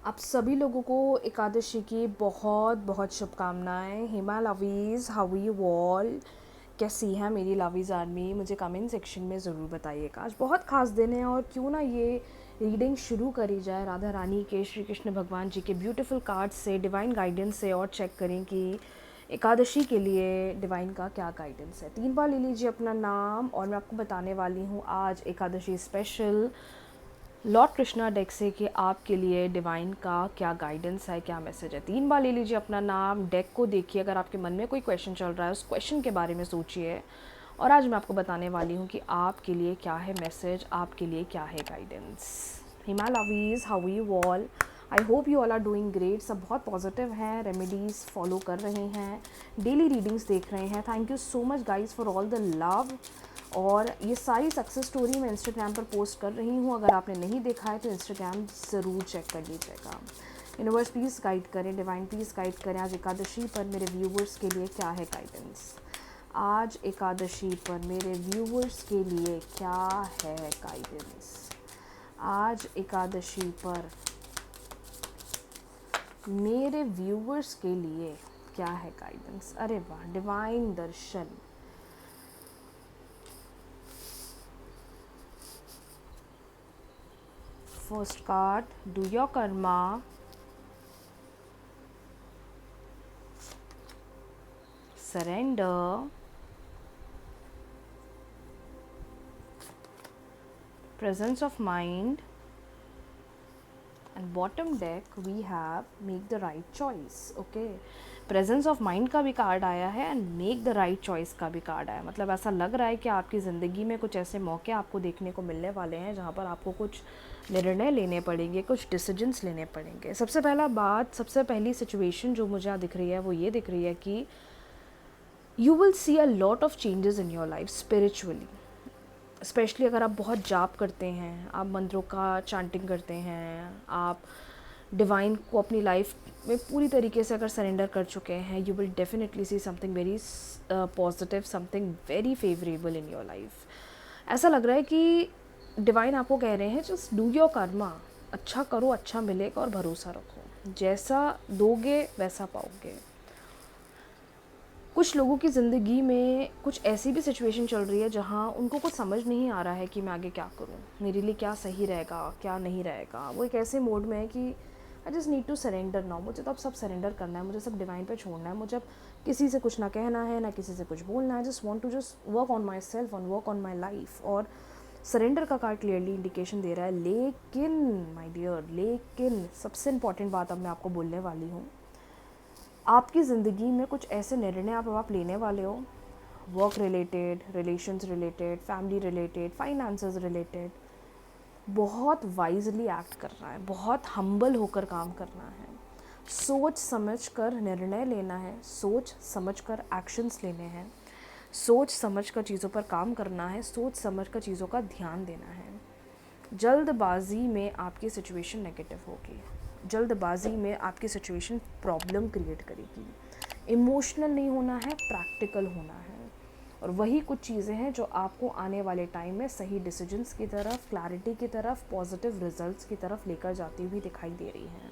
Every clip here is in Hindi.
आप सभी लोगों को एकादशी की बहुत बहुत शुभकामनाएं। हिमा लवीज़, हाउ यू ऑल? कैसी है मेरी लवीज़ आर्मी? मुझे कमेंट सेक्शन में ज़रूर बताइएगा। आज बहुत ख़ास दिन है और क्यों ना ये रीडिंग शुरू करी जाए राधा रानी के, श्री कृष्ण भगवान जी के ब्यूटीफुल कार्ड्स से, डिवाइन गाइडेंस से, और चेक करें कि एकादशी के लिए डिवाइन का क्या गाइडेंस है। 3 बार ले लीजिए अपना नाम और मैं आपको बताने वाली हूँ आज Ekadashi special Lord Krishna deck से कि आपके लिए डिवाइन का क्या गाइडेंस है, क्या मैसेज है। 3 बार ले लीजिए अपना नाम, डेक को देखिए, अगर आपके मन में कोई क्वेश्चन चल रहा है उस क्वेश्चन के बारे में सोचिए और आज मैं आपको बताने वाली हूँ कि आपके लिए क्या है मैसेज, आपके लिए क्या है guidance. Hi my lovies, how you all? I hope you all are doing great. सब बहुत पॉजिटिव हैं, रेमेडीज़ फॉलो कर रहे हैं, डेली रीडिंग्स देख रहे हैं। Thank you so much guys for all the love. और ये सारी सक्सेस स्टोरी मैं इंस्टाग्राम पर पोस्ट कर रही हूँ। अगर आपने नहीं देखा है तो इंस्टाग्राम ज़रूर चेक कर लीजिएगा। यूनिवर्स प्लीज़ गाइड करें, डिवाइन प्लीज़ गाइड करें, आज एकादशी पर मेरे व्यूवर्स के लिए क्या है गाइडेंस। आज एकादशी पर मेरे व्यूवर्स के लिए क्या है गाइडेंस। आज एकादशी पर मेरे व्यूवर्स के लिए क्या है गाइडेंस। अरे वाह, divine Darshan. First card, do your Karma, surrender, presence of mind, and bottom deck we have make the right choice. Okay, presence of mind का भी कार्ड आया है and make the right choice का भी कार्ड आया। मतलब ऐसा लग रहा है कि आपकी ज़िंदगी में कुछ ऐसे मौके आपको देखने को मिलने वाले हैं जहाँ पर आपको कुछ निर्णय लेने पड़ेंगे, कुछ डिसीजंस लेने पड़ेंगे। सबसे पहला बात, सबसे पहली सिचुएशन जो मुझे दिख रही है वो ये दिख रही है कि you will see a lot of changes in your life spiritually. Specially अगर आप बहुत जाप करते हैं, आप मंत्रों का चांटिंग करते हैं, आप डिवाइन को अपनी लाइफ में पूरी तरीके से अगर सरेंडर कर चुके हैं, you will definitely see something very positive, something very favourable in your life. ऐसा लग रहा है कि डिवाइन आपको कह रहे हैं जस्ट डू योर कर्मा, अच्छा करो, अच्छा मिलेगा और भरोसा रखो, जैसा दोगे वैसा पाओगे। कुछ लोगों की ज़िंदगी में कुछ ऐसी भी सिचुएशन चल रही है जहाँ उनको कुछ समझ नहीं आ रहा है कि मैं आगे क्या करूँ, मेरे लिए क्या सही रहेगा, क्या नहीं रहेगा। वो एक ऐसे मोड में है कि I just need to surrender now. मुझे तो अब सब सरेंडर करना है, मुझे सब डिवाइन पे छोड़ना है, मुझे अब किसी से कुछ ना कहना है, ना किसी से कुछ बोलना है। Just want to just work on myself, on work on my life. और सरेंडर का कार्ड क्लियरली इंडिकेशन दे रहा है। लेकिन माई डियर, लेकिन सबसे इंपॉर्टेंट बात अब मैं आपको बोलने वाली हूँ, आपकी ज़िंदगी में कुछ ऐसे निर्णय आप लेने वाले हो, work related, relations related, family related, finances related. बहुत वाइजली एक्ट करना है, बहुत हम्बल होकर काम करना है, सोच समझ कर निर्णय लेना है, सोच समझ कर एक्शंस लेने हैं, सोच समझ कर चीज़ों पर काम करना है, सोच समझ कर चीज़ों का ध्यान देना है। जल्दबाजी में आपकी सिचुएशन नेगेटिव होगी, जल्दबाजी में आपकी सिचुएशन प्रॉब्लम क्रिएट करेगी। इमोशनल नहीं होना है, प्रैक्टिकल होना है। और वही कुछ चीज़ें हैं जो आपको आने वाले टाइम में सही डिसीजंस की तरफ, क्लैरिटी की तरफ, पॉजिटिव रिजल्ट्स की तरफ लेकर जाती हुई दिखाई दे रही हैं।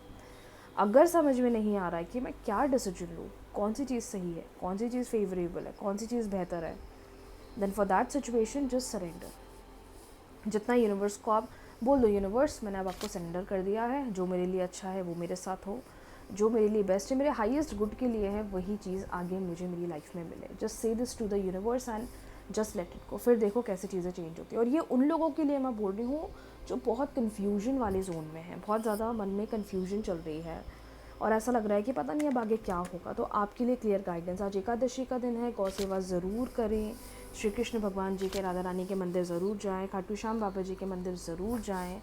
अगर समझ में नहीं आ रहा है कि मैं क्या डिसीजन लूँ, कौन सी चीज़ सही है, कौन सी चीज़ फेवरेबल है, कौन सी चीज़ बेहतर है, then for that situation just surrender. जितना यूनिवर्स को आप बोल दो, यूनिवर्स मैंने अब आपको सरेंडर कर दिया है, जो मेरे लिए अच्छा है वो मेरे साथ हो, जो मेरे लिए बेस्ट है, मेरे हाईएस्ट गुड के लिए है, वही चीज़ आगे मुझे मेरी लाइफ में मिले। Just say this to the universe and just let it go. फिर देखो कैसे चीज़ें चेंज होती है। और ये उन लोगों के लिए मैं बोल रही हूँ जो बहुत कन्फ्यूजन वाले जोन में है, बहुत ज़्यादा मन में कन्फ्यूजन चल रही है और ऐसा लग रहा है कि पता नहीं अब आगे क्या होगा। तो आपके लिए क्लियर गाइडेंस। आज एकादशी का दिन है, गौ सेवा ज़रूर करें, श्री कृष्ण भगवान जी के, राधा रानी के मंदिर ज़रूर जाएं, खाटू श्याम बाबा जी के मंदिर ज़रूर जाएं,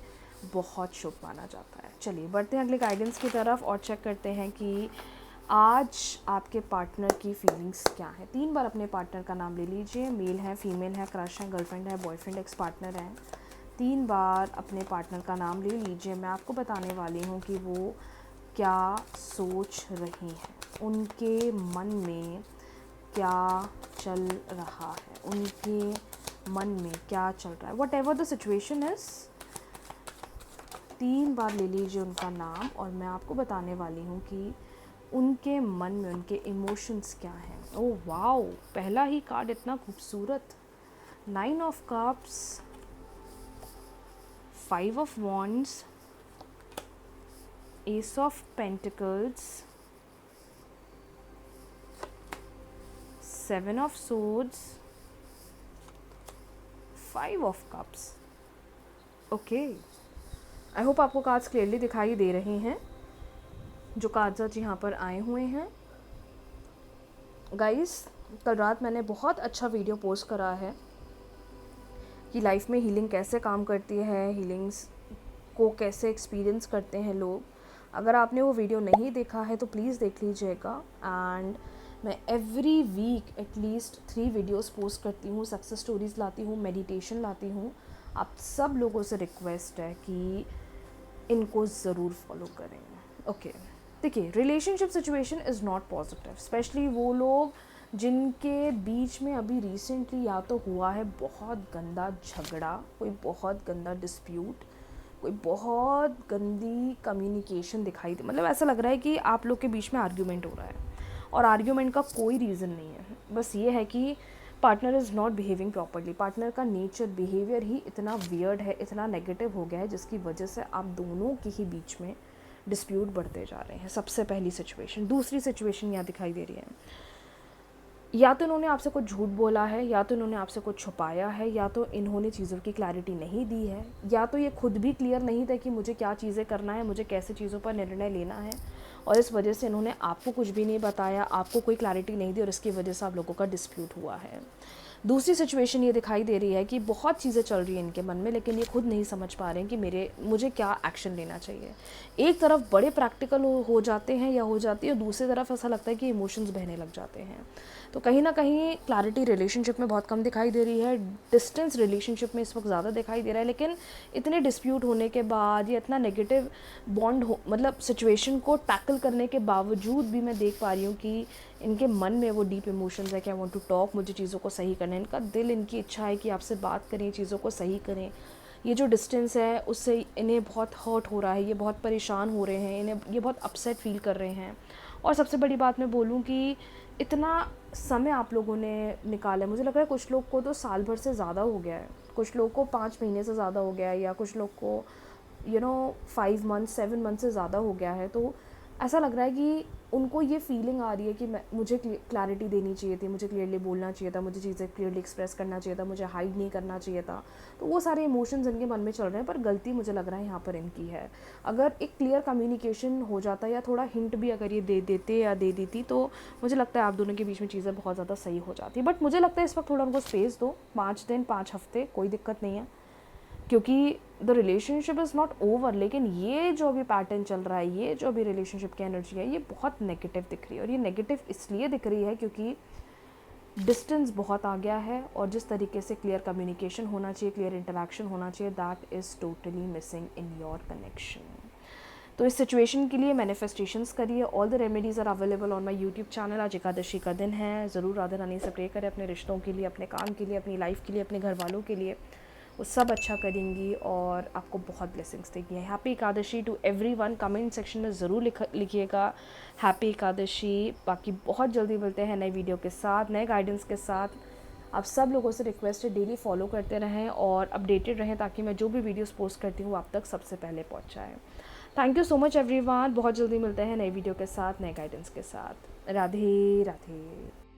बहुत शुभ माना जाता है। चलिए बढ़ते हैं अगले गाइडेंस की तरफ और चेक करते हैं कि आज आपके पार्टनर की फीलिंग्स क्या है। 3 बार अपने पार्टनर का नाम ले लीजिए। मेल है, फीमेल है, क्रश है, गर्लफ्रेंड है, बॉयफ्रेंड, एक्स पार्टनर है। 3 बार अपने पार्टनर का नाम ले लीजिए। मैं आपको बताने वाली हूँ कि वो क्या सोच रही हैं, उनके मन में क्या चल रहा है, उनके मन में क्या चल रहा है। What ever the situation is, 3 बार ले लीजिए उनका नाम और मैं आपको बताने वाली हूँ कि उनके मन में उनके इमोशंस क्या हैं। ओह वाओ, पहला ही कार्ड इतना खूबसूरत, 9 of cups, 5 of wands, S of pentacles, 7 of swords, 5 of cups. Okay, I hope आपको कार्ड्स क्लियरली दिखाई दे रहे हैं जो कार्ड्स आज यहाँ पर आए हुए हैं। गाइस, कल रात मैंने बहुत अच्छा वीडियो पोस्ट करा है कि लाइफ में हीलिंग कैसे काम करती है, हीलिंग्स को कैसे एक्सपीरियंस करते हैं लोग। अगर आपने वो वीडियो नहीं देखा है तो प्लीज़ देख लीजिएगा। एंड मैं every week at least 3 videos post करती हूँ, सक्सेस स्टोरीज़ लाती हूँ, मेडिटेशन लाती हूँ। आप सब लोगों से रिक्वेस्ट है कि इनको ज़रूर फॉलो करें। ओके, देखिए, relationship situation is not positive, specially वो लोग जिनके बीच में अभी रिसेंटली या तो हुआ है बहुत गंदा झगड़ा, कोई बहुत गंदा डिस्प्यूट, कोई बहुत गंदी कम्युनिकेशन दिखाई दे। मतलब ऐसा लग रहा है कि आप लोग के बीच में आर्ग्यूमेंट हो रहा है और आर्ग्यूमेंट का कोई रीज़न नहीं है, बस ये है कि partner is not behaving properly. Partner का नेचर, बिहेवियर ही इतना वियर्ड है, इतना नेगेटिव हो गया है, जिसकी वजह से आप दोनों के ही बीच में डिस्प्यूट बढ़ते जा रहे हैं। सबसे पहली सिचुएशन। दूसरी सिचुएशन यहाँ दिखाई दे रही है, या तो इन्होंने आपसे कुछ झूठ बोला है, या तो इन्होंने आपसे कुछ छुपाया है, या तो इन्होंने चीज़ों की क्लैरिटी नहीं दी है, या तो ये खुद भी क्लियर नहीं था कि मुझे क्या चीज़ें करना है, मुझे कैसे चीज़ों पर निर्णय लेना है, और इस वजह से इन्होंने आपको कुछ भी नहीं बताया, आपको कोई क्लैरिटी नहीं दी और इसकी वजह से आप लोगों का डिस्प्यूट हुआ है। दूसरी सिचुएशन ये दिखाई दे रही है कि बहुत चीज़ें चल रही हैं इनके मन में, लेकिन ये खुद नहीं समझ पा रहे हैं कि मुझे क्या एक्शन लेना चाहिए। एक तरफ बड़े प्रैक्टिकल हो जाते हैं या हो जाती है, और दूसरी तरफ ऐसा लगता है कि इमोशंस बहने लग जाते हैं। तो कहीं ना कहीं क्लैरिटी रिलेशनशिप में बहुत कम दिखाई दे रही है, डिस्टेंस रिलेशनशिप में इस वक्त ज़्यादा दिखाई दे रहा है। लेकिन इतने डिस्प्यूट होने के बाद या इतना नेगेटिव बॉन्ड हो, मतलब सिचुएशन को टैकल करने के बावजूद भी मैं देख पा रही हूँ कि इनके मन में वो डीप इमोशंस है कि आई वांट टू टॉक, मुझे चीज़ों को सही करना है। इनका दिल, इनकी इच्छा है कि आपसे बात करें, चीज़ों को सही करें। ये जो डिस्टेंस है उससे इन्हें बहुत हर्ट हो रहा है, ये बहुत परेशान हो रहे हैं, इन्हें ये बहुत अपसेट फील कर रहे हैं। और सबसे बड़ी बात मैं बोलूँ कि इतना समय आप लोगों ने निकाला है, मुझे लग रहा है कुछ लोग को तो साल भर से ज़्यादा हो गया है, कुछ लोग को 5 महीने से ज़्यादा हो गया है, या कुछ लोग को 5 मंथ 7 मंथ से ज़्यादा हो गया है। तो ऐसा लग रहा है कि उनको ये फीलिंग आ रही है कि मुझे क्लैरिटी देनी चाहिए थी, मुझे क्लियरली बोलना चाहिए था, मुझे चीज़ें क्लियरली एक्सप्रेस करना चाहिए था, मुझे हाइड नहीं करना चाहिए था। तो वो सारे इमोशंस इनके मन में चल रहे हैं, पर गलती मुझे लग रहा है यहाँ पर इनकी है। अगर एक क्लियर कम्युनिकेशन हो जाता या थोड़ा हिंट भी अगर ये दे देते या दे देती, तो मुझे लगता है आप दोनों के बीच में चीज़ें बहुत ज़्यादा सही हो जाती। बट मुझे लगता है इस वक्त थोड़ा उनको स्पेस दो, 5 दिन 5 हफ्ते, कोई दिक्कत नहीं है, क्योंकि the relationship is not over. लेकिन ये जो अभी पैटर्न चल रहा है, ये जो अभी रिलेशनशिप की एनर्जी है, ये बहुत नेगेटिव दिख रही है। और ये नेगेटिव इसलिए दिख रही है क्योंकि डिस्टेंस बहुत आ गया है, और जिस तरीके से क्लियर कम्युनिकेशन होना चाहिए, क्लियर इंटरेक्शन होना चाहिए, that is totally missing in your connection. तो इस सिचुएशन के लिए मैनिफेस्टेशंस करिए। All the remedies are available on my YouTube channel. आज एकादशी का दिन है, ज़रूर राधा रानी से प्रे करें अपने रिश्तों के लिए, अपने काम के लिए, अपनी लाइफ के लिए, अपने घर वालों के लिए। वो सब अच्छा करेंगी और आपको बहुत ब्लेसिंग्स देगी। Happy Ekadashi to everyone. Comment section में ज़रूर लिखिएगा हैप्पी एकादशी। बाकी बहुत जल्दी मिलते हैं नए वीडियो के साथ, नए गाइडेंस के साथ। आप सब लोगों से रिक्वेस्ट है डेली फॉलो करते रहें और अपडेटेड रहें, ताकि मैं जो भी वीडियोस पोस्ट करती हूँ आप तक सबसे पहले पहुँच जाए। Thank you so much everyone. बहुत जल्दी मिलते हैं नए वीडियो के साथ, नए गाइडेंस के साथ। राधे राधे।